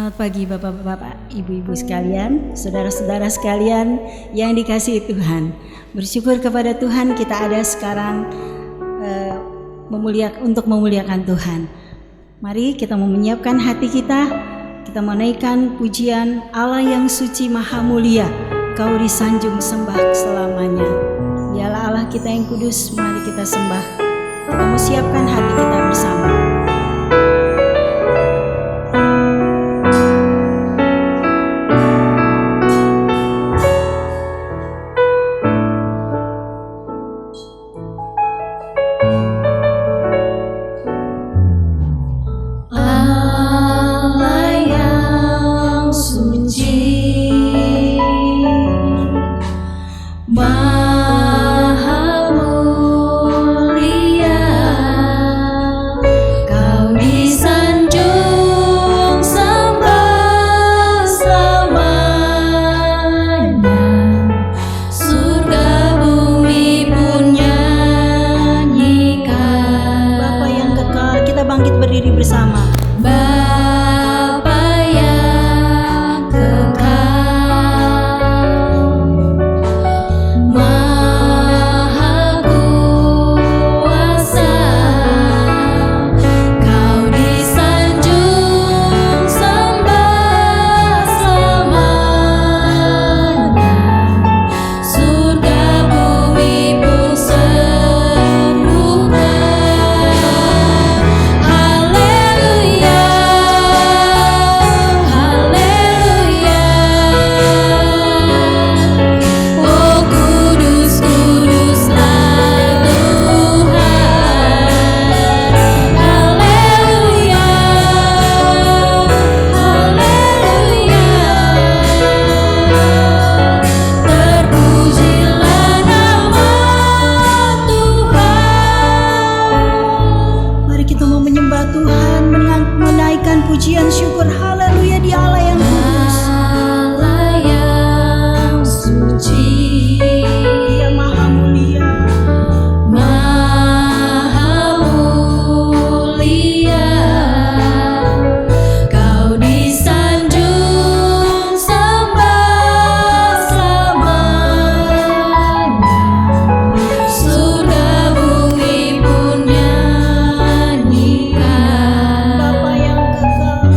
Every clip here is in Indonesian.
Selamat pagi Bapak-bapak, Ibu-ibu sekalian, saudara-saudara sekalian yang dikasihi Tuhan. Bersyukur kepada Tuhan kita ada sekarang untuk memuliakan Tuhan. Mari kita mau menyiapkan hati kita menaikkan pujian Allah yang suci maha mulia. Kau disanjung sembah selamanya. Dialah Allah kita yang kudus, mari kita sembah. Kita mau siapkan hati kita bersama. Pujian syukur haleluya di Allah yang kudus, Allah yang suci, Dia maha mulia, maha mulia. Kau disanjung sembah selamanya, surga bumi pun nyanyikan. Bapa yang kekal,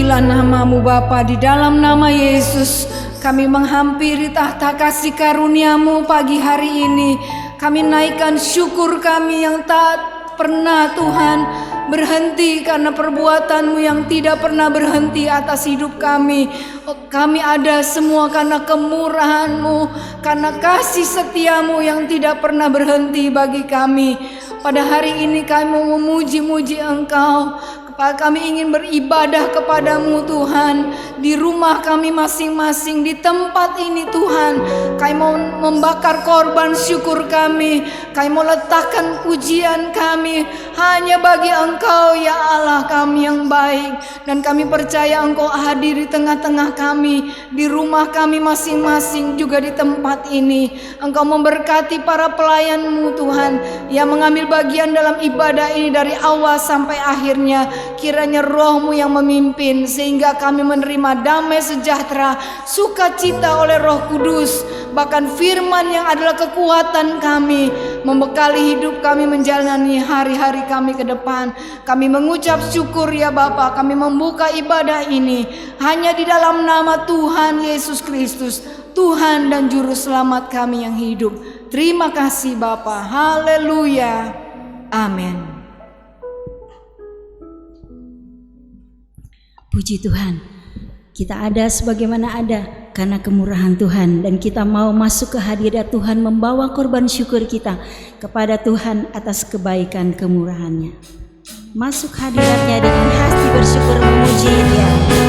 Terpujilah nama-Mu Bapa, di dalam nama Yesus kami menghampiri tahta kasih karunia-Mu pagi hari ini. Kami naikkan syukur kami yang tak pernah Tuhan berhenti, karena perbuatan-Mu yang tidak pernah berhenti atas hidup kami. Kami ada semua karena kemurahan-Mu, karena kasih setia-Mu yang tidak pernah berhenti bagi kami. Pada hari ini kami mau memuji-muji Engkau. Kami ingin beribadah kepada-Mu Tuhan, di rumah kami masing-masing, di tempat ini Tuhan. Kami mau membakar korban syukur kami, kami mau letakkan pujian kami hanya bagi Engkau ya Allah kami yang baik. Dan kami percaya Engkau hadir di tengah-tengah kami, di rumah kami masing-masing, juga di tempat ini. Engkau memberkati para pelayan-Mu Tuhan yang mengambil bagian dalam ibadah ini dari awal sampai akhirnya. Kiranya Roh-Mu yang memimpin, sehingga kami menerima damai sejahtera, sukacita oleh Roh Kudus. Bahkan firman yang adalah kekuatan kami, membekali hidup kami menjalani hari-hari kami ke depan. Kami mengucap syukur ya Bapa, kami membuka ibadah ini hanya di dalam nama Tuhan Yesus Kristus, Tuhan dan Juru Selamat kami yang hidup. Terima kasih Bapa, haleluya, amin. Puji Tuhan, kita ada sebagaimana ada karena kemurahan Tuhan, dan kita mau masuk ke hadirat Tuhan membawa korban syukur kita kepada Tuhan atas kebaikan kemurahan-Nya. Masuk hadirat-Nya dengan hati bersyukur memuji Dia. Karena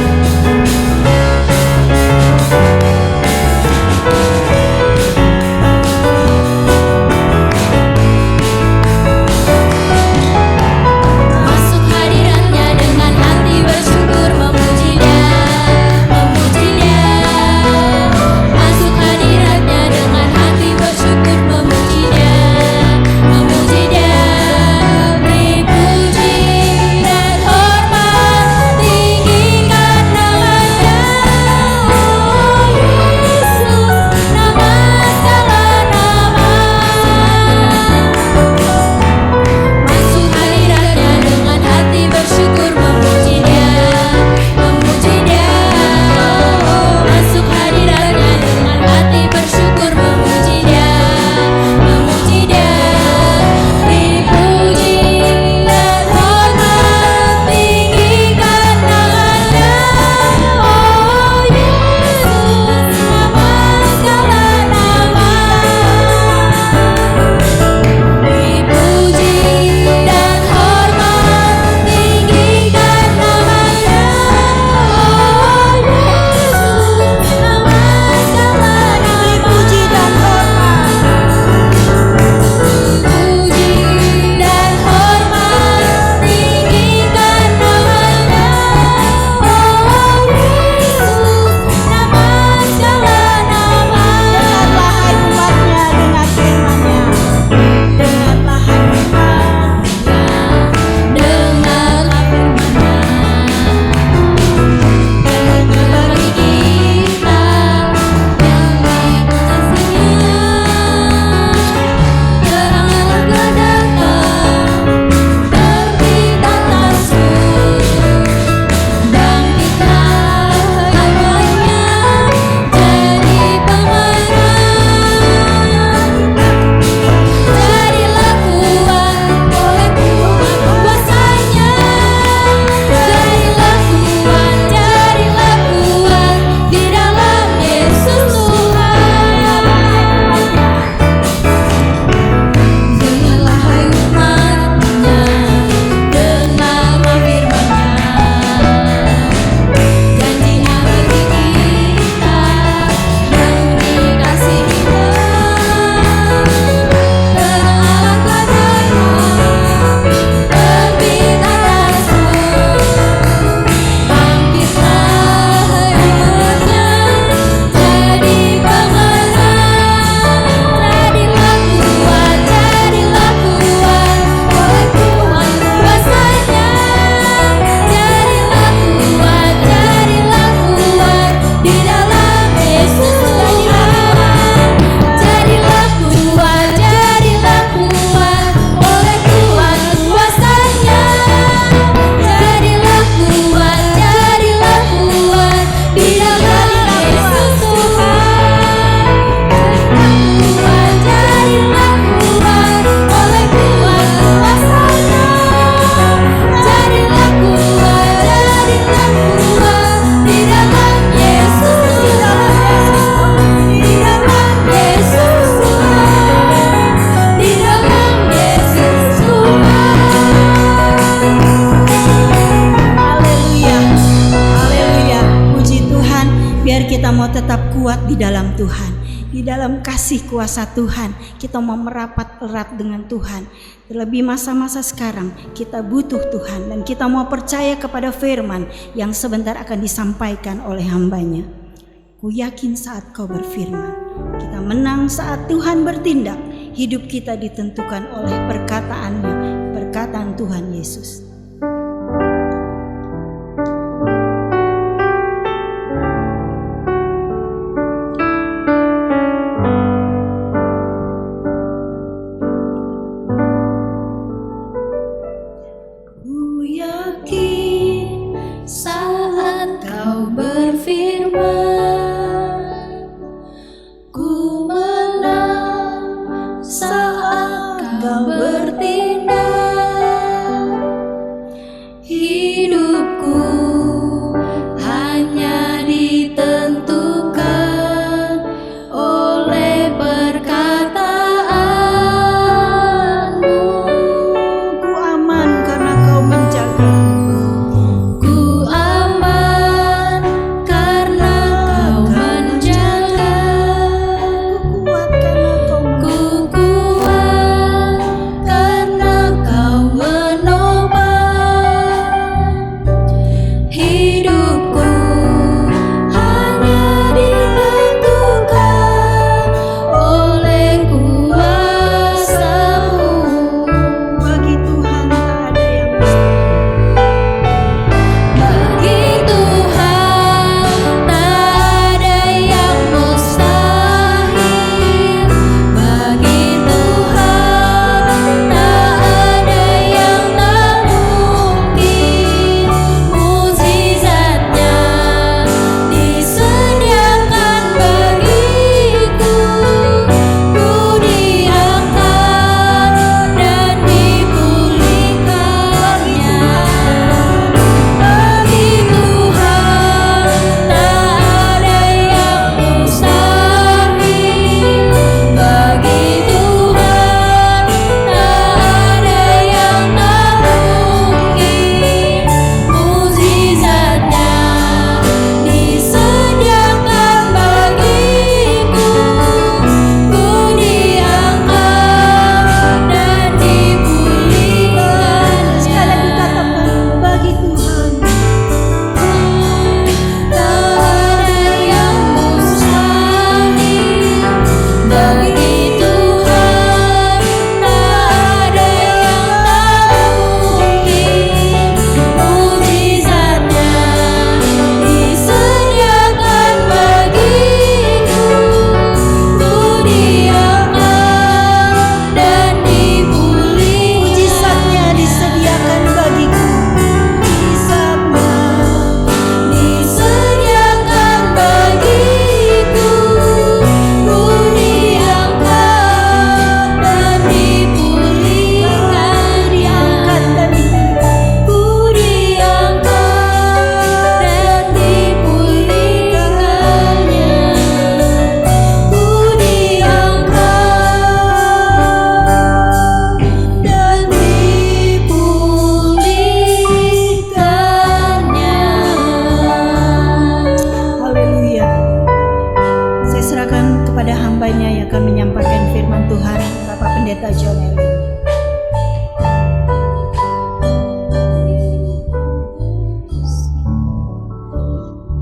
Tuhan. Di dalam kasih kuasa Tuhan, kita mau merapat erat dengan Tuhan. Terlebih masa-masa sekarang, kita butuh Tuhan dan kita mau percaya kepada firman yang sebentar akan disampaikan oleh hambanya. Ku yakin saat kau berfirman, kita menang saat Tuhan bertindak. Hidup kita ditentukan oleh perkataannya, perkataan Tuhan Yesus.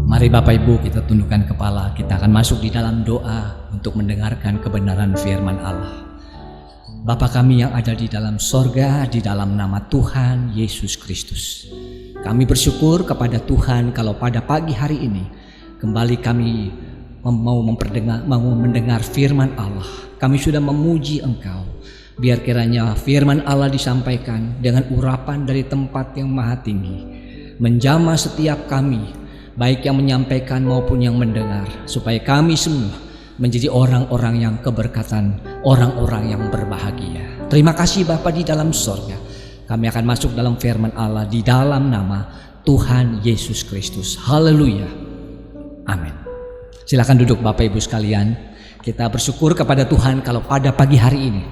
Mari Bapak Ibu kita tundukkan kepala, kita akan masuk di dalam doa untuk mendengarkan kebenaran firman Allah. Bapa kami yang ada di dalam sorga, di dalam nama Tuhan Yesus Kristus, kami bersyukur kepada Tuhan kalau pada pagi hari ini kembali kami mau mendengar firman Allah. Kami sudah memuji Engkau. Biar kiranya firman Allah disampaikan dengan urapan dari tempat yang maha tinggi, menjamah setiap kami, baik yang menyampaikan maupun yang mendengar, supaya kami semua menjadi orang-orang yang keberkatan, orang-orang yang berbahagia. Terima kasih Bapa di dalam sorga. Kami akan masuk dalam firman Allah di dalam nama Tuhan Yesus Kristus. Haleluya. Amin. Silakan duduk Bapak Ibu sekalian. Kita bersyukur kepada Tuhan kalau pada pagi hari ini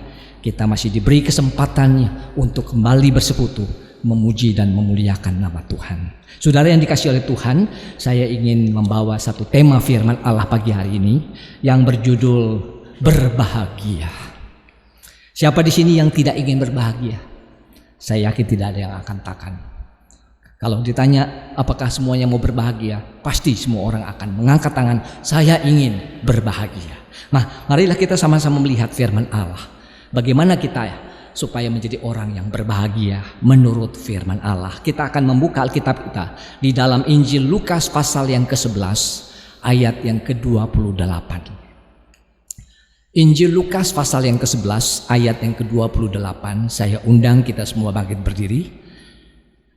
kita masih diberi kesempatannya untuk kembali bersekutu memuji dan memuliakan nama Tuhan. Saudara yang dikasihi oleh Tuhan, saya ingin membawa satu tema firman Allah pagi hari ini yang berjudul berbahagia. Siapa di sini yang tidak ingin berbahagia? Saya yakin tidak ada yang akan takkan. Kalau ditanya apakah semuanya mau berbahagia, pasti semua orang akan mengangkat tangan, saya ingin berbahagia. Nah, marilah kita sama-sama melihat firman Allah. Bagaimana kita supaya menjadi orang yang berbahagia menurut firman Allah. Kita akan membuka Alkitab kita di dalam Injil Lukas pasal yang ke-11 ayat yang ke-28. Injil Lukas pasal yang ke-11 ayat yang ke-28. Saya undang kita semua bangkit berdiri.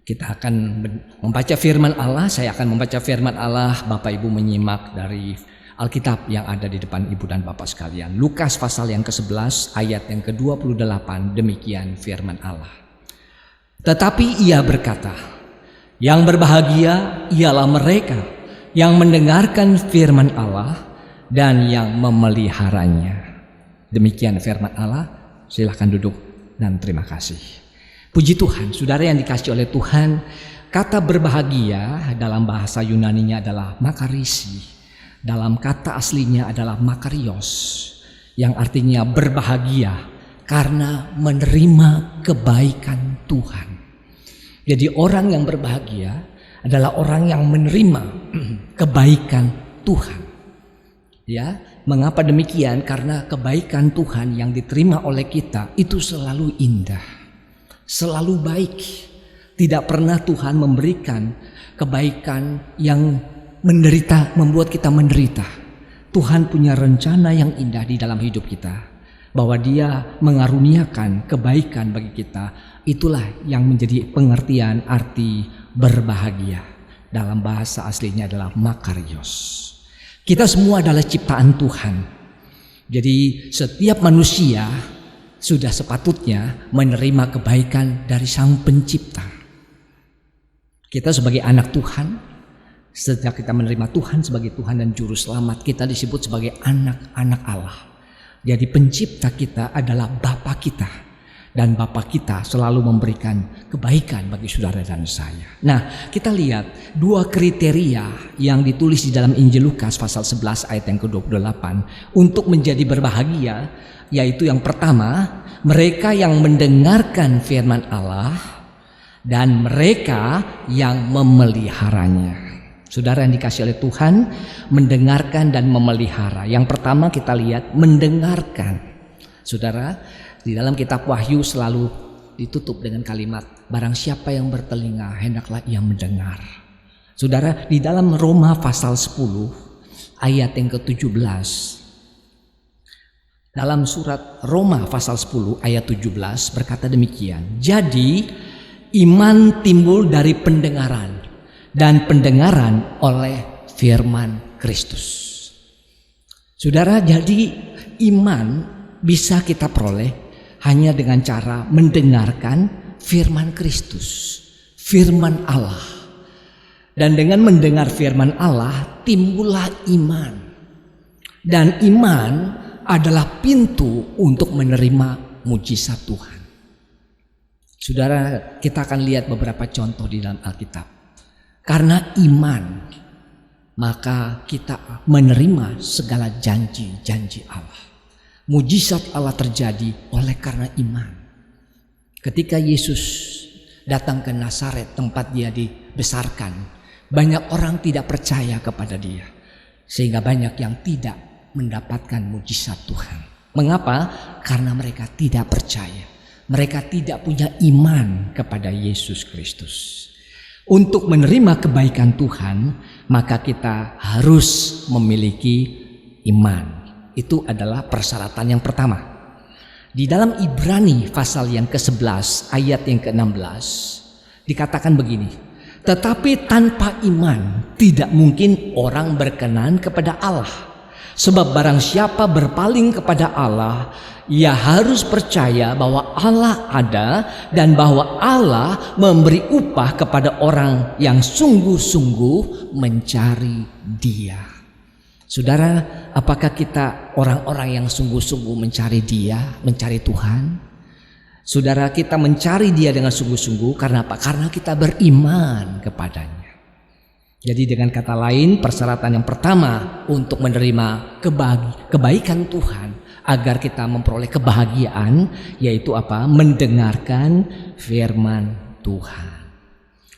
Kita akan membaca firman Allah. Saya akan membaca firman Allah. Bapak Ibu menyimak dari Alkitab yang ada di depan Ibu dan Bapak sekalian. Lukas pasal yang ke-11 ayat yang ke-28. Demikian firman Allah. Tetapi ia berkata, yang berbahagia ialah mereka yang mendengarkan firman Allah dan yang memeliharanya. Demikian firman Allah. Silahkan duduk dan terima kasih. Puji Tuhan, saudara yang dikasihi oleh Tuhan, kata berbahagia dalam bahasa Yunaninya adalah makarisi. Dalam kata aslinya adalah makarios, yang artinya berbahagia karena menerima kebaikan Tuhan. Jadi orang yang berbahagia adalah orang yang menerima kebaikan Tuhan. Ya, mengapa demikian? Karena kebaikan Tuhan yang diterima oleh kita itu selalu indah, selalu baik. Tidak pernah Tuhan memberikan kebaikan yang menderita, membuat kita menderita. Tuhan punya rencana yang indah di dalam hidup kita, bahwa Dia mengaruniakan kebaikan bagi kita. Itulah yang menjadi pengertian arti berbahagia. Dalam bahasa aslinya adalah makarios. Kita semua adalah ciptaan Tuhan. Jadi setiap manusia sudah sepatutnya menerima kebaikan dari Sang Pencipta. Kita sebagai anak Tuhan, sejak kita menerima Tuhan sebagai Tuhan dan Juru Selamat, kita disebut sebagai anak-anak Allah. Jadi pencipta kita adalah Bapa kita. Dan Bapa kita selalu memberikan kebaikan bagi saudara dan saya. Nah, kita lihat dua kriteria yang ditulis di dalam Injil Lukas pasal 11 ayat yang ke-28 untuk menjadi berbahagia, yaitu yang pertama, mereka yang mendengarkan firman Allah dan mereka yang memeliharanya. Saudara yang dikasihi oleh Tuhan, mendengarkan dan memelihara. Yang pertama kita lihat mendengarkan. Saudara, di dalam kitab Wahyu selalu ditutup dengan kalimat, barang siapa yang bertelinga hendaklah ia mendengar. Saudara, di dalam Roma pasal 10 ayat yang ke-17, dalam surat Roma pasal 10 ayat 17 berkata demikian, jadi iman timbul dari pendengaran dan pendengaran oleh firman Kristus. Saudara, jadi iman bisa kita peroleh hanya dengan cara mendengarkan firman Kristus, firman Allah. Dan dengan mendengar firman Allah timbullah iman. Dan iman adalah pintu untuk menerima mujizat Tuhan. Saudara, kita akan lihat beberapa contoh di dalam Alkitab. Karena iman, maka kita menerima segala janji-janji Allah. Mujizat Allah terjadi oleh karena iman. Ketika Yesus datang ke Nazaret, tempat Dia dibesarkan, banyak orang tidak percaya kepada Dia, sehingga banyak yang tidak mendapatkan mujizat Tuhan. Mengapa? Karena mereka tidak percaya. Mereka tidak punya iman kepada Yesus Kristus. Untuk menerima kebaikan Tuhan, maka kita harus memiliki iman. Itu adalah persyaratan yang pertama. Di dalam Ibrani pasal yang ke-11 ayat yang ke-16 dikatakan begini, tetapi tanpa iman tidak mungkin orang berkenan kepada Allah. Sebab barang siapa berpaling kepada Allah, ia harus percaya bahwa Allah ada dan bahwa Allah memberi upah kepada orang yang sungguh-sungguh mencari Dia. Saudara, apakah kita orang-orang yang sungguh-sungguh mencari Dia, mencari Tuhan? Saudara, kita mencari Dia dengan sungguh-sungguh karena apa? Karena kita beriman kepadanya. Jadi dengan kata lain, persyaratan yang pertama untuk menerima kebaikan Tuhan agar kita memperoleh kebahagiaan, yaitu apa? Mendengarkan firman Tuhan.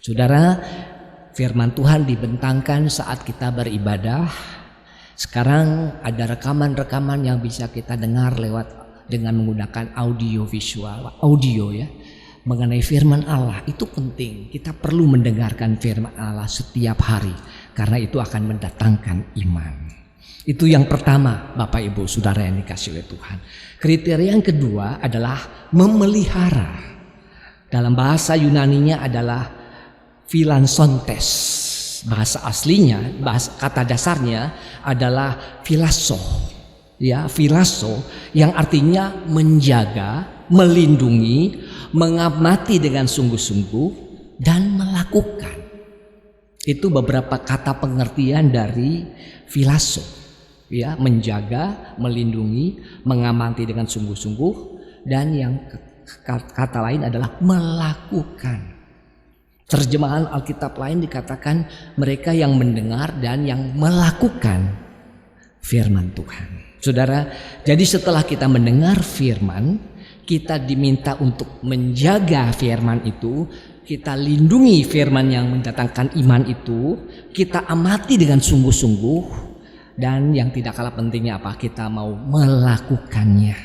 Saudara, firman Tuhan dibentangkan saat kita beribadah. Sekarang ada rekaman-rekaman yang bisa kita dengar dengan menggunakan audio ya. Mengenai firman Allah itu penting. Kita perlu mendengarkan firman Allah setiap hari karena itu akan mendatangkan iman. Itu yang pertama, Bapak Ibu Saudara yang dikasihi oleh Tuhan. Kriteria yang kedua adalah memelihara. Dalam bahasa Yunaninya adalah philansontes. Bahasa aslinya, kata dasarnya adalah philasso. Ya, philasso yang artinya menjaga, melindungi, mengamati dengan sungguh-sungguh dan melakukan. Itu beberapa kata pengertian dari philasso. Ya, menjaga, melindungi, mengamati dengan sungguh-sungguh, dan yang kata lain adalah melakukan. Terjemahan Alkitab lain dikatakan mereka yang mendengar dan yang melakukan firman Tuhan. Saudara, jadi setelah kita mendengar firman, kita diminta untuk menjaga firman itu, kita lindungi firman yang mendatangkan iman itu, kita amati dengan sungguh-sungguh, dan yang tidak kalah pentingnya apa? Kita mau melakukannya.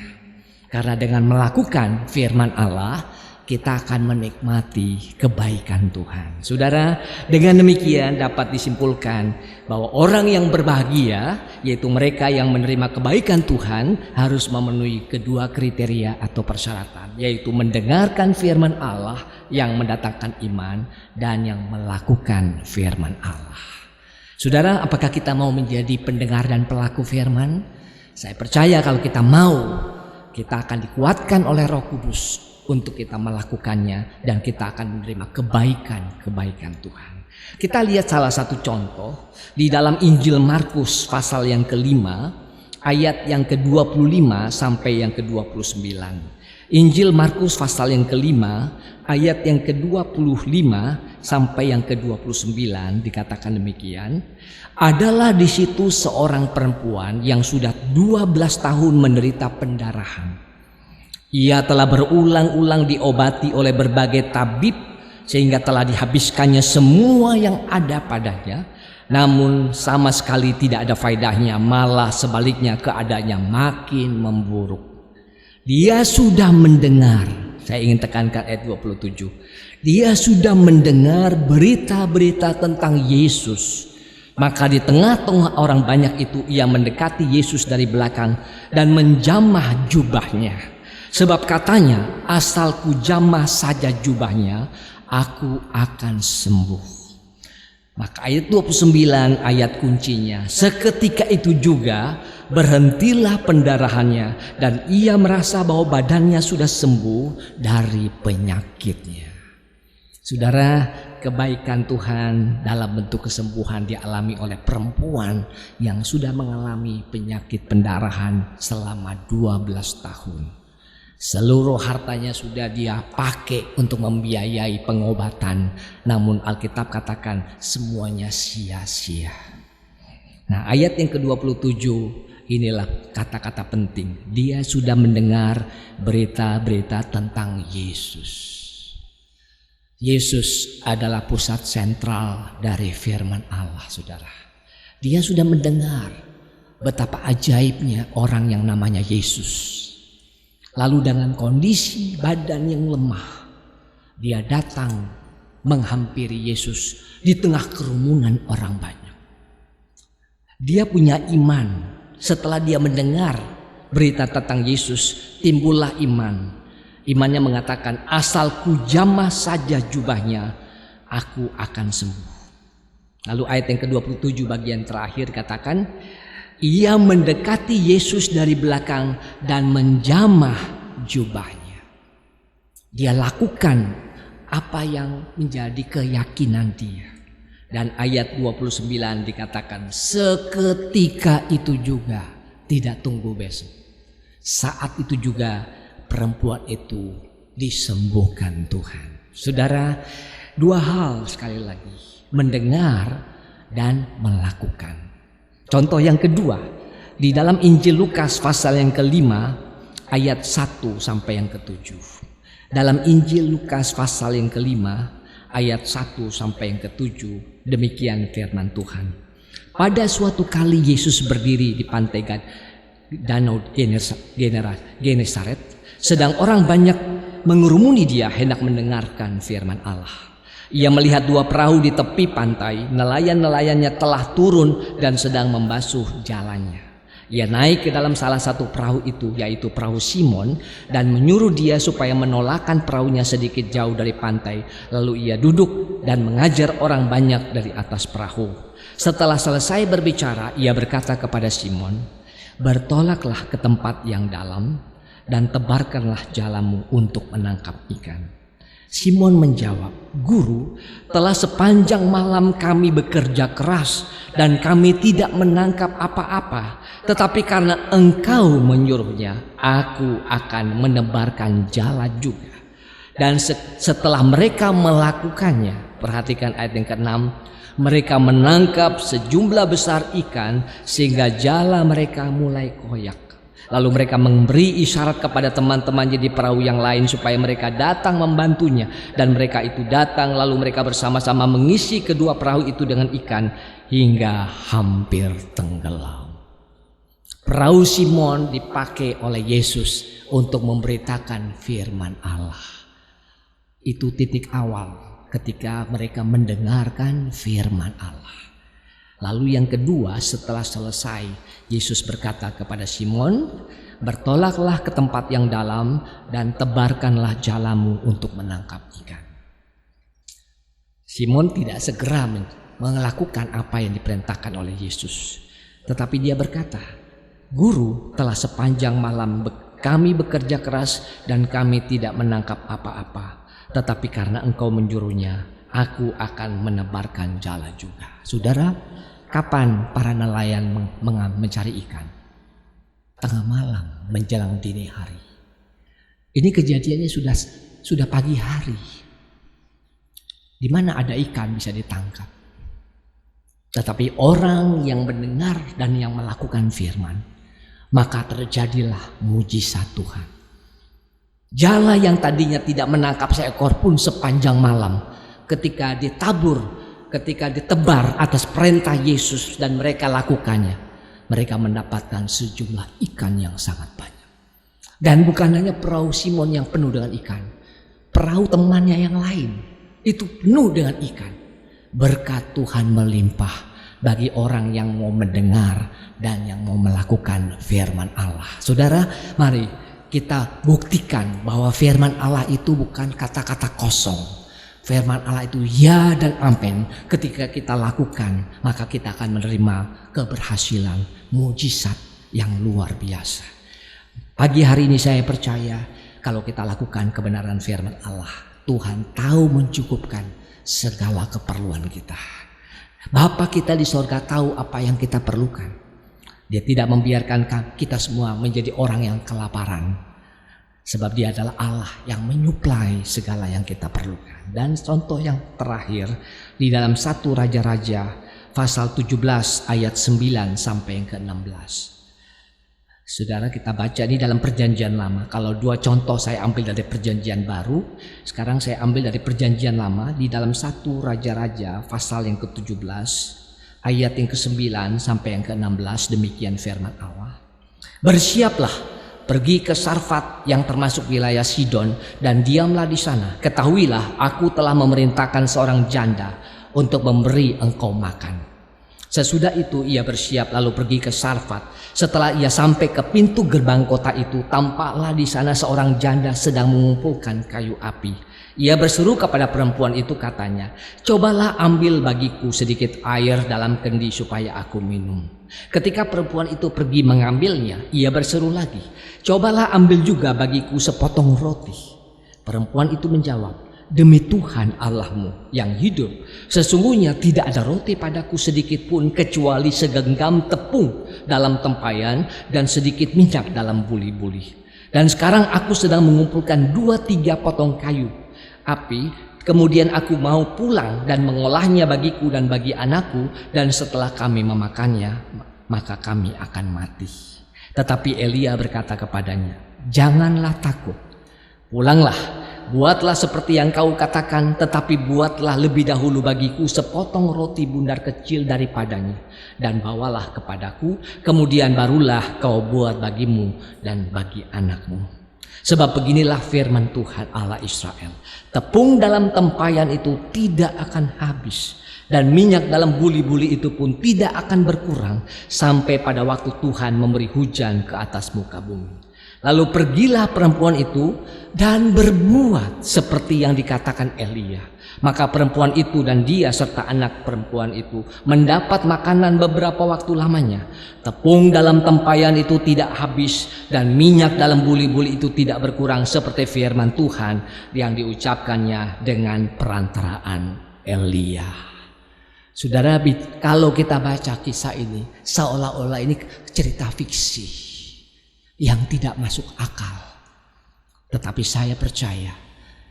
Karena dengan melakukan firman Allah, kita akan menikmati kebaikan Tuhan. Saudara, dengan demikian dapat disimpulkan bahwa orang yang berbahagia, yaitu mereka yang menerima kebaikan Tuhan, harus memenuhi kedua kriteria atau persyaratan, yaitu mendengarkan firman Allah yang mendatangkan iman dan yang melakukan firman Allah. Saudara, apakah kita mau menjadi pendengar dan pelaku firman? Saya percaya kalau kita mau, kita akan dikuatkan oleh Roh Kudus untuk kita melakukannya dan kita akan menerima kebaikan Tuhan. Kita lihat salah satu contoh di dalam Injil Markus pasal yang kelima, ayat yang ke-25 sampai yang ke-29. Injil Markus pasal yang kelima, ayat yang ke-25 sampai yang ke-29 dikatakan demikian. Adalah di situ seorang perempuan yang sudah 12 tahun menderita pendarahan. Ia telah berulang-ulang diobati oleh berbagai tabib sehingga telah dihabiskannya semua yang ada padanya, namun sama sekali tidak ada faedahnya, malah sebaliknya keadaannya makin memburuk. Dia sudah mendengar, saya ingin tekankan ayat 27. Dia sudah mendengar berita-berita tentang Yesus. Maka di tengah-tengah orang banyak itu ia mendekati Yesus dari belakang dan menjamah jubahnya. Sebab katanya, asal ku jamah saja jubahnya, aku akan sembuh. Maka ayat 29 ayat kuncinya. Seketika itu juga berhentilah pendarahannya dan ia merasa bahwa badannya sudah sembuh dari penyakitnya. Saudara, kebaikan Tuhan dalam bentuk kesembuhan dialami oleh perempuan yang sudah mengalami penyakit pendarahan selama 12 tahun. Seluruh hartanya sudah dia pakai untuk membiayai pengobatan, namun Alkitab katakan semuanya sia-sia. Nah, ayat yang ke-27 inilah kata-kata penting. Dia sudah mendengar berita-berita tentang Yesus. Yesus adalah pusat sentral dari firman Allah, saudara. Dia sudah mendengar betapa ajaibnya orang yang namanya Yesus. Lalu dengan kondisi badan yang lemah, dia datang menghampiri Yesus di tengah kerumunan orang banyak. Dia punya iman. Setelah dia mendengar berita tentang Yesus, timbullah iman. Imannya mengatakan, asal ku jamah saja jubahnya, aku akan sembuh. Lalu ayat yang ke-27 bagian terakhir katakan, ia mendekati Yesus dari belakang dan menjamah jubahnya. Dia lakukan apa yang menjadi keyakinan dia. Dan ayat 29 dikatakan, seketika itu juga, tidak tunggu besok. Saat itu juga perempuan itu disembuhkan Tuhan. Saudara, dua hal sekali lagi, mendengar dan melakukan. Contoh yang kedua, di dalam Injil Lukas pasal yang kelima ayat 1 sampai yang ke-7. Dalam Injil Lukas pasal yang kelima ayat 1 sampai yang ke-7, demikian firman Tuhan. Pada suatu kali Yesus berdiri di pantai Danau Genesaret, sedang orang banyak mengurumuni dia hendak mendengarkan firman Allah. Ia melihat dua perahu di tepi pantai, nelayan-nelayannya telah turun dan sedang membasuh jalannya. Ia naik ke dalam salah satu perahu itu, yaitu perahu Simon, dan menyuruh dia supaya menolakkan perahunya sedikit jauh dari pantai. Lalu ia duduk dan mengajar orang banyak dari atas perahu. Setelah selesai berbicara, ia berkata kepada Simon, "Bertolaklah ke tempat yang dalam dan tebarkanlah jalamu untuk menangkap ikan." Simon menjawab, "Guru, telah sepanjang malam kami bekerja keras dan kami tidak menangkap apa-apa. Tetapi karena Engkau menyuruhnya, aku akan menebarkan jala juga." Dan setelah mereka melakukannya, perhatikan ayat yang ke-6, mereka menangkap sejumlah besar ikan sehingga jala mereka mulai koyak. Lalu mereka memberi isyarat kepada teman-temannya di perahu yang lain supaya mereka datang membantunya. Dan mereka itu datang, lalu mereka bersama-sama mengisi kedua perahu itu dengan ikan hingga hampir tenggelam. Perahu Simon dipakai oleh Yesus untuk memberitakan firman Allah. Itu titik awal ketika mereka mendengarkan firman Allah. Lalu yang kedua, setelah selesai, Yesus berkata kepada Simon, "Bertolaklah ke tempat yang dalam dan tebarkanlah jalamu untuk menangkap ikan." Simon tidak segera melakukan apa yang diperintahkan oleh Yesus. Tetapi dia berkata, "Guru, telah sepanjang malam kami bekerja keras dan kami tidak menangkap apa-apa. Tetapi karena Engkau menyuruhnya, aku akan menebarkan jala juga." Saudara, kapan para nelayan mencari ikan? Tengah malam menjelang dini hari. Ini kejadiannya sudah pagi hari. Di mana ada ikan bisa ditangkap. Tetapi orang yang mendengar dan yang melakukan firman, maka terjadilah mujizat Tuhan. Jala yang tadinya tidak menangkap seekor pun sepanjang malam, ketika ditebar atas perintah Yesus dan mereka lakukannya, mereka mendapatkan sejumlah ikan yang sangat banyak. Dan bukan hanya perahu Simon yang penuh dengan ikan, perahu temannya yang lain itu penuh dengan ikan. Berkat Tuhan melimpah bagi orang yang mau mendengar dan yang mau melakukan firman Allah. Saudara, mari kita buktikan bahwa firman Allah itu bukan kata-kata kosong. Firman Allah itu ya dan amin. Ketika kita lakukan, maka kita akan menerima keberhasilan, mujizat yang luar biasa. Pagi hari ini saya percaya kalau kita lakukan kebenaran firman Allah, Tuhan tahu mencukupkan segala keperluan kita. Bapa kita di sorga tahu apa yang kita perlukan. Dia tidak membiarkan kita semua menjadi orang yang kelaparan. Sebab Dia adalah Allah yang menyuplai segala yang kita perlukan. Dan contoh yang terakhir di dalam 1 Raja-Raja pasal 17 ayat 9 sampai yang ke-16. Saudara, kita baca ini dalam Perjanjian Lama. Kalau dua contoh saya ambil dari Perjanjian Baru, sekarang saya ambil dari Perjanjian Lama di dalam 1 Raja-Raja pasal yang ke-17 ayat yang ke-9 sampai yang ke-16. Demikian firman Allah. "Bersiaplah, pergi ke Sarfat yang termasuk wilayah Sidon dan diamlah di sana. Ketahuilah, aku telah memerintahkan seorang janda untuk memberi engkau makan." Sesudah itu ia bersiap lalu pergi ke Sarfat. Setelah ia sampai ke pintu gerbang kota itu, tampaklah di sana seorang janda sedang mengumpulkan kayu api. Ia berseru kepada perempuan itu, katanya, "Cobalah ambil bagiku sedikit air dalam kendi supaya aku minum." Ketika perempuan itu pergi mengambilnya, ia berseru lagi, "Cobalah ambil juga bagiku sepotong roti." Perempuan itu menjawab, "Demi Tuhan Allahmu yang hidup, sesungguhnya tidak ada roti padaku sedikit pun kecuali segenggam tepung dalam tempayan dan sedikit minyak dalam buli-buli. Dan sekarang aku sedang mengumpulkan 2-3 potong kayu api. Kemudian aku mau pulang dan mengolahnya bagiku dan bagi anakku. Dan setelah kami memakannya, maka kami akan mati. Tetapi Elia berkata kepadanya, janganlah takut. Pulanglah, buatlah seperti yang kau katakan, tetapi buatlah lebih dahulu bagiku sepotong roti bundar kecil daripadanya, dan bawalah kepadaku, kemudian barulah kau buat bagimu dan bagi anakmu. Sebab beginilah firman Tuhan Allah Israel, tepung dalam tempayan itu tidak akan habis, dan minyak dalam buli-buli itu pun tidak akan berkurang, sampai pada waktu Tuhan memberi hujan ke atas muka bumi. Lalu pergilah perempuan itu dan berbuat seperti yang dikatakan Elia. Maka perempuan itu dan dia serta anak perempuan itu mendapat makanan beberapa waktu lamanya. Tepung dalam tempayan itu tidak habis dan minyak dalam buli-buli itu tidak berkurang, seperti firman Tuhan yang diucapkannya dengan perantaraan Elia. Saudara, kalau kita baca kisah ini seolah-olah ini cerita fiksi yang tidak masuk akal. Tetapi saya percaya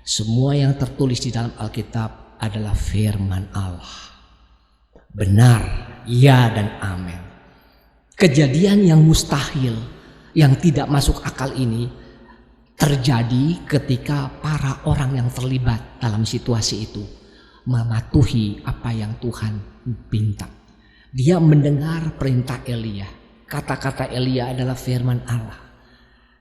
semua yang tertulis di dalam Alkitab adalah firman Allah. Benar, ya dan amin. Kejadian yang mustahil, yang tidak masuk akal ini terjadi ketika para orang yang terlibat dalam situasi itu mematuhi apa yang Tuhan minta. Dia mendengar perintah Elia. Kata-kata Elia adalah firman Allah.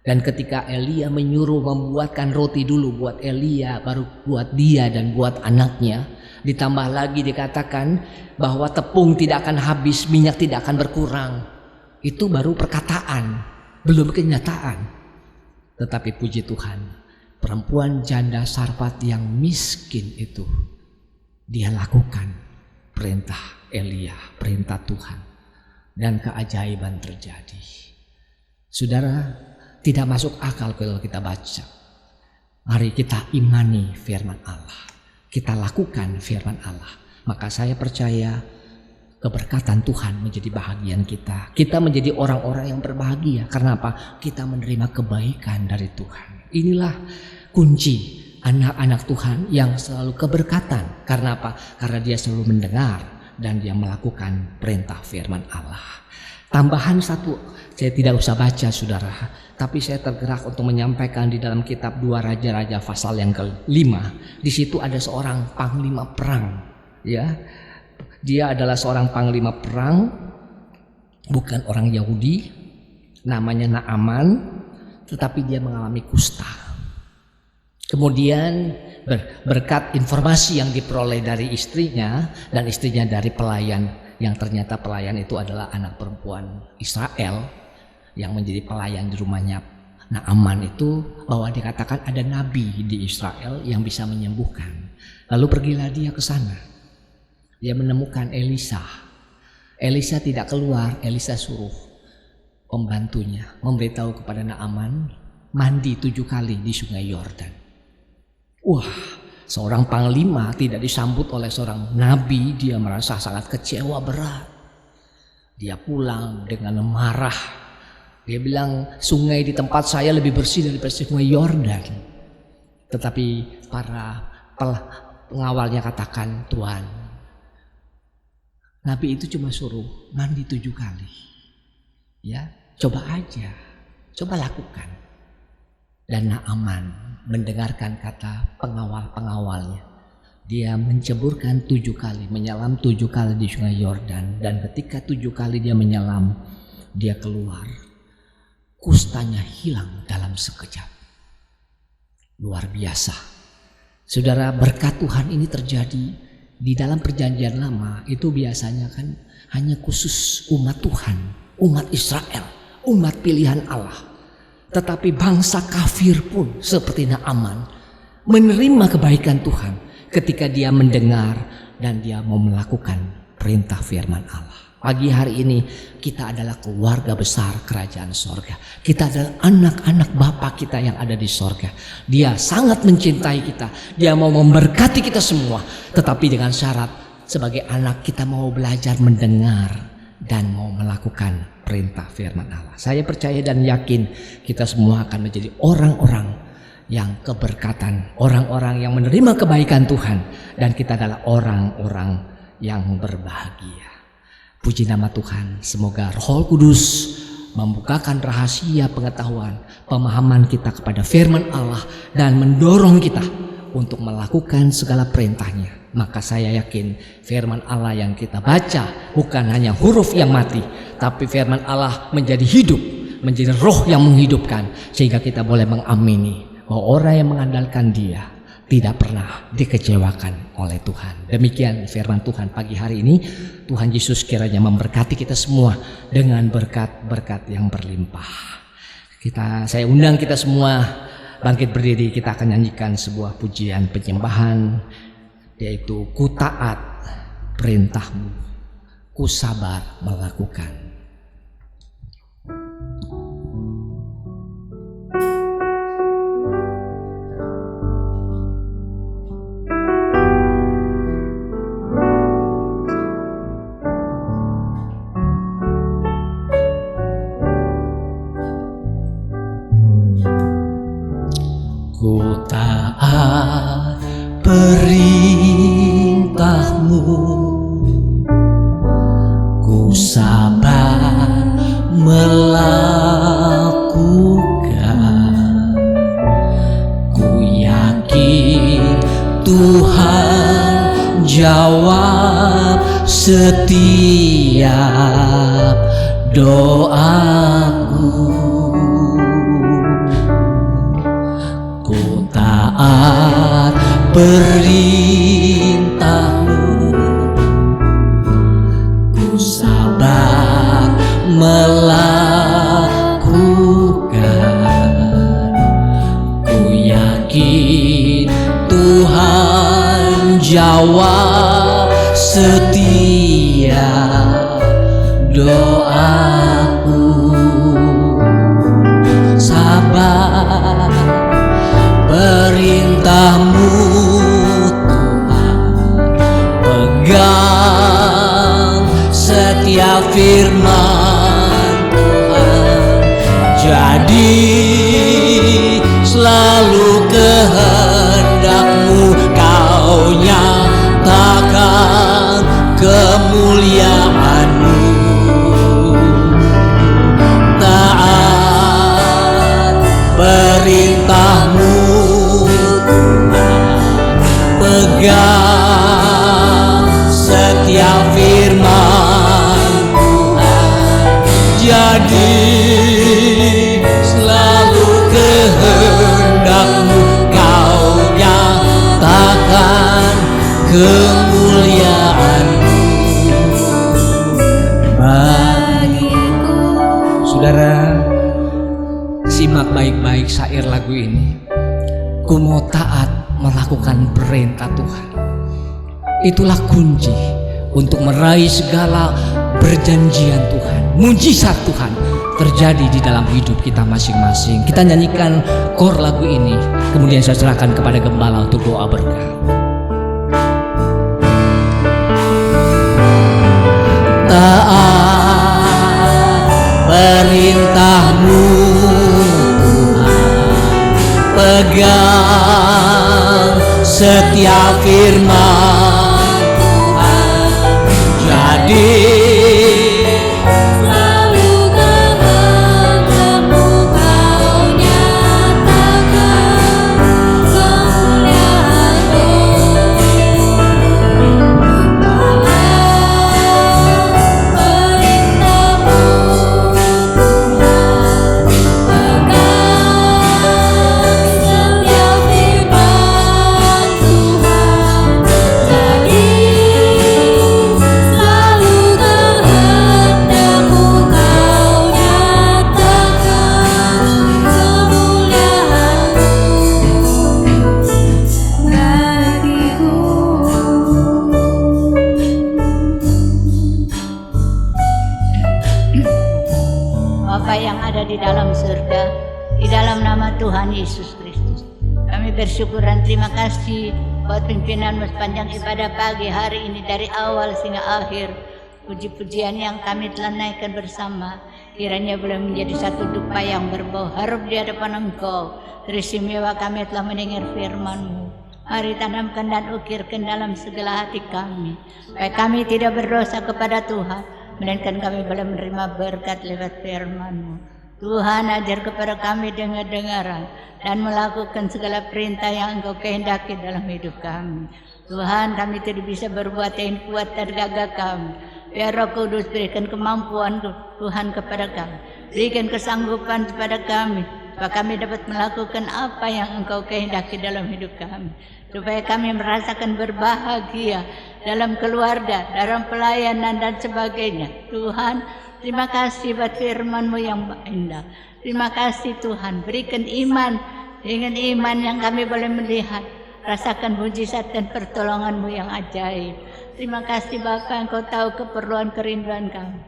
Dan ketika Elia menyuruh membuatkan roti dulu buat Elia, baru buat dia dan buat anaknya, ditambah lagi dikatakan bahwa tepung tidak akan habis, minyak tidak akan berkurang. Itu baru perkataan, belum kenyataan. Tetapi puji Tuhan, perempuan janda Sarfat yang miskin itu, dia lakukan perintah Elia, perintah Tuhan. Dan keajaiban terjadi. Saudara, tidak masuk akal kalau kita baca. Mari kita imani firman Allah, kita lakukan firman Allah. Maka saya percaya keberkatan Tuhan menjadi bahagian kita. Kita menjadi orang-orang yang berbahagia. Karena apa? Kita menerima kebaikan dari Tuhan. Inilah kunci anak-anak Tuhan yang selalu keberkatan. Karena apa? Karena dia selalu mendengar dan dia melakukan perintah firman Allah. Tambahan satu, saya tidak usah baca saudara, tapi saya tergerak untuk menyampaikan di dalam kitab 2 Raja-Raja pasal yang ke-5. Di situ ada seorang panglima perang, ya. Dia adalah seorang panglima perang, bukan orang Yahudi, namanya Naaman, tetapi dia mengalami kusta. Kemudian berkat informasi yang diperoleh dari istrinya, dan istrinya dari pelayan, yang ternyata pelayan itu adalah anak perempuan Israel yang menjadi pelayan di rumahnya Naaman itu, bahwa dikatakan ada nabi di Israel yang bisa menyembuhkan. Lalu pergilah dia ke sana. Dia menemukan Elisa. Elisa tidak keluar, Elisa suruh pembantunya memberitahu kepada Naaman mandi 7 kali di sungai Yordan. Wah, seorang panglima tidak disambut oleh seorang nabi, dia merasa sangat kecewa berat. Dia pulang dengan marah. Dia bilang sungai di tempat saya lebih bersih daripada sungai Yordan. Tetapi para pengawalnya katakan, Tuhan, nabi itu cuma suruh mandi 7 kali. Ya, coba aja, coba lakukan. Dan Naaman mendengarkan kata pengawal-pengawalnya. Dia menceburkan 7 kali, menyelam 7 kali di sungai Yordan. Dan ketika 7 kali dia menyelam, dia keluar. Kustanya hilang dalam sekejap. Luar biasa. Saudara, berkat Tuhan ini terjadi di dalam perjanjian lama. Itu biasanya kan hanya khusus umat Tuhan, umat Israel, umat pilihan Allah. Tetapi bangsa kafir pun seperti Naaman menerima kebaikan Tuhan ketika dia mendengar dan dia mau melakukan perintah firman Allah. Pagi hari ini kita adalah keluarga besar kerajaan sorga. Kita adalah anak-anak Bapa kita yang ada di sorga. Dia sangat mencintai kita. Dia mau memberkati kita semua. Tetapi dengan syarat sebagai anak kita mau belajar mendengar dan mau melakukan perintah firman Allah. Saya percaya dan yakin kita semua akan menjadi orang-orang yang keberkatan, orang-orang yang menerima kebaikan Tuhan, dan kita adalah orang-orang yang berbahagia. Puji nama Tuhan, semoga Roh Kudus membukakan rahasia pengetahuan, pemahaman kita kepada firman Allah dan mendorong kita untuk melakukan segala perintahnya. Maka saya yakin firman Allah yang kita baca bukan hanya huruf yang mati, tapi firman Allah menjadi hidup, menjadi roh yang menghidupkan, sehingga kita boleh mengamini bahwa orang yang mengandalkan Dia tidak pernah dikecewakan oleh Tuhan. Demikian firman Tuhan pagi hari ini. Tuhan Yesus kiranya memberkati kita semua dengan berkat-berkat yang berlimpah. Saya undang kita semua bangkit berdiri. Kita akan nyanyikan sebuah pujian penyembahan, yaitu Ku taat perintahmu, ku sabar melakukan. Ku taat perintahmu, ku sabar melakukan. Ku yakin Tuhan jawab setiap doaku. Taat perintahmu, ku sabar melakukan. Ku yakin Tuhan jawab setiap doaku. Sabar perintahmu Tuhan, pegang setiap firman Tuhan, jadi selalu kehendakmu kau nyatakan kemuliaanmu. Taat perintahmu, pegang setiap firman Tuhan, jadi selalu kehendakmu kau nyatakan kemuliaanmu bagiku. Saudara, simak baik-baik syair lagu ini. Ku mau taat melakukan perintah Tuhan. Itulah kunci untuk meraih segala perjanjian Tuhan, mujizat Tuhan terjadi di dalam hidup kita masing-masing. Kita nyanyikan kor lagu ini, kemudian saya serahkan kepada gembala untuk doa berkat. Taat perintahmu Tuhan, pegang setiap firman Tuhan, jadi selalu kehendakmu kau nyatakan kemuliaanmu. Perintahmu Tuhan, pegang setiap firman Tuhan, jadi selalu kehendakmu kau nyatakan kemuliaanmu bagiku. Bapa yang ada di dalam surga, di dalam nama Tuhan Yesus Kristus, kami bersyukur dan terima kasih buat pimpinan-Mu sepanjang ibadah pagi hari ini dari awal hingga akhir. Puji-pujian yang kami telah naikkan bersama, kiranya boleh menjadi satu dupa yang berbau harum di hadapan Engkau. Teristimewa kami telah mendengar firman-Mu. Mari tanamkan dan ukirkan dalam segala hati kami, supaya kami tidak berdosa kepada Tuhan, melainkan kami boleh menerima berkat lewat firman-Mu. Tuhan, ajar kepada kami dengar-dengaran dan melakukan segala perintah yang Engkau kehendaki dalam hidup kami. Tuhan, kami tidak bisa berbuat yang kuat dan gagah kami. Biar Roh Kudus berikan kemampuan Tuhan kepada kami, berikan kesanggupan kepada kami, supaya kami dapat melakukan apa yang Engkau kehendaki dalam hidup kami, supaya kami merasakan berbahagia dalam keluarga, dalam pelayanan dan sebagainya. Tuhan, terima kasih buat firman-Mu yang indah. Terima kasih Tuhan, berikan iman, dengan iman yang kami boleh melihat, rasakan mujizat dan pertolongan-Mu yang ajaib. Terima kasih Bapa, Engkau tahu keperluan kerinduan kami.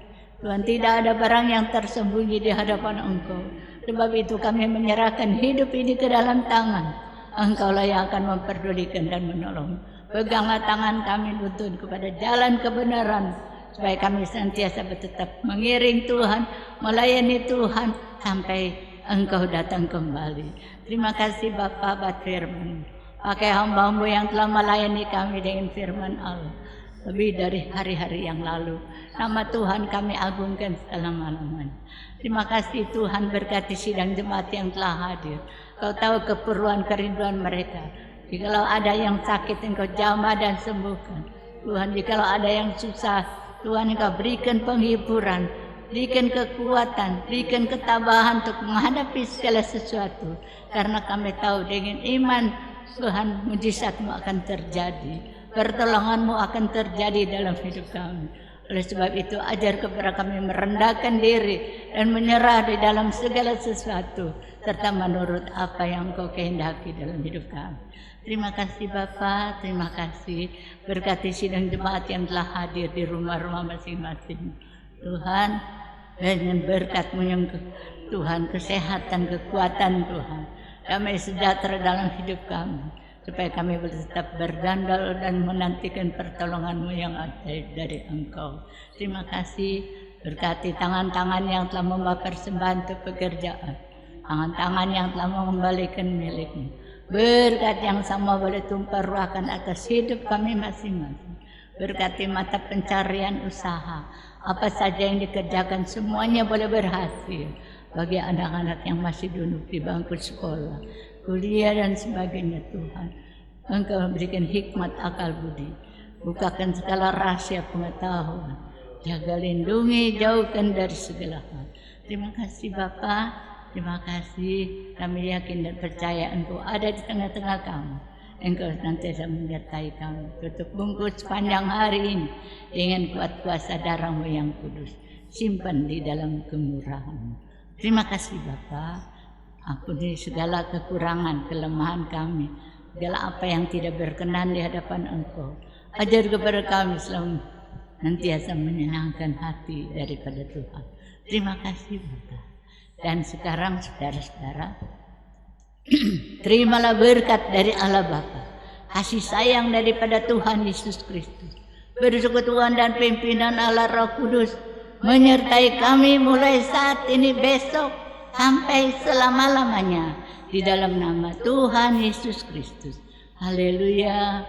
Tuhan, tidak ada barang yang tersembunyi di hadapan Engkau. Sebab itu kami menyerahkan hidup ini ke dalam tangan. Engkaulah yang akan memperdulikan dan menolong. Peganglah tangan kami nuntun kepada jalan kebenaran, supaya kami senantiasa tetap mengiring Tuhan, melayani Tuhan sampai Engkau datang kembali. Terima kasih Bapa buat firman. Pakai hamba-Mu yang telah melayani kami dengan firman Allah lebih dari hari-hari yang lalu. Nama Tuhan kami agungkan selama-lamanya. Terima kasih Tuhan, berkati sidang jemaat yang telah hadir. Kau tahu keperluan kerinduan mereka. Jikalau ada yang sakit, Engkau jamah dan sembuhkan. Tuhan, jikalau ada yang susah, Tuhan, Engkau berikan penghiburan, berikan kekuatan, berikan ketabahan untuk menghadapi segala sesuatu. Karena kami tahu dengan iman Tuhan, mujizat-Mu akan terjadi, pertolongan-Mu akan terjadi dalam hidup kami. Oleh sebab itu, ajar kepada kami merendahkan diri dan menyerah di dalam segala sesuatu, serta menurut apa yang Engkau kehendaki dalam hidup kami. Terima kasih Bapa, terima kasih. Berkati sidang jemaat yang telah hadir di rumah-rumah masing-masing. Tuhan, dengan berkat-Mu yang Tuhan, kesehatan, kekuatan Tuhan, damai sejahtera dalam hidup kami, supaya kami boleh tetap berdandal dan menantikan pertolongan-Mu yang ajaib dari Engkau. Terima kasih. Berkati tangan-tangan yang telah membawa persembahan untuk pekerjaan, tangan-tangan yang telah mengembalikan milik-Mu. Berkat yang sama boleh tumpah ruahkan atas hidup kami masing-masing. Berkati mata pencarian usaha, apa saja yang dikerjakan semuanya boleh berhasil. Bagi anak-anak yang masih duduk di bangku sekolah, kuliah dan sebagainya, Tuhan, Engkau memberikan hikmat akal budi, bukakan segala rahasia pengetahuan, jaga lindungi, jauhkan dari segala hal. Terima kasih Bapa, terima kasih. Kami yakin dan percaya Engkau ada di tengah-tengah kami. Engkau senantiasa menyertai kami. Tutup bungkus sepanjang hari ini dengan kuat kuasa darah-Mu yang kudus, simpan di dalam kemurahan-Mu. Terima kasih Bapa. Ampuni segala kekurangan, kelemahan kami, segala apa yang tidak berkenan di hadapan Engkau. Ajar kepada kami selalu nantiasa menyenangkan hati daripada Tuhan. Terima kasih Bapa. Dan sekarang saudara-saudara, terimalah berkat dari Allah Bapa, kasih sayang daripada Tuhan Yesus Kristus, persekutuan dan pimpinan Allah Roh Kudus menyertai kami mulai saat ini, besok, sampai selama-lamanya, di dalam nama Tuhan Yesus Kristus. Haleluya.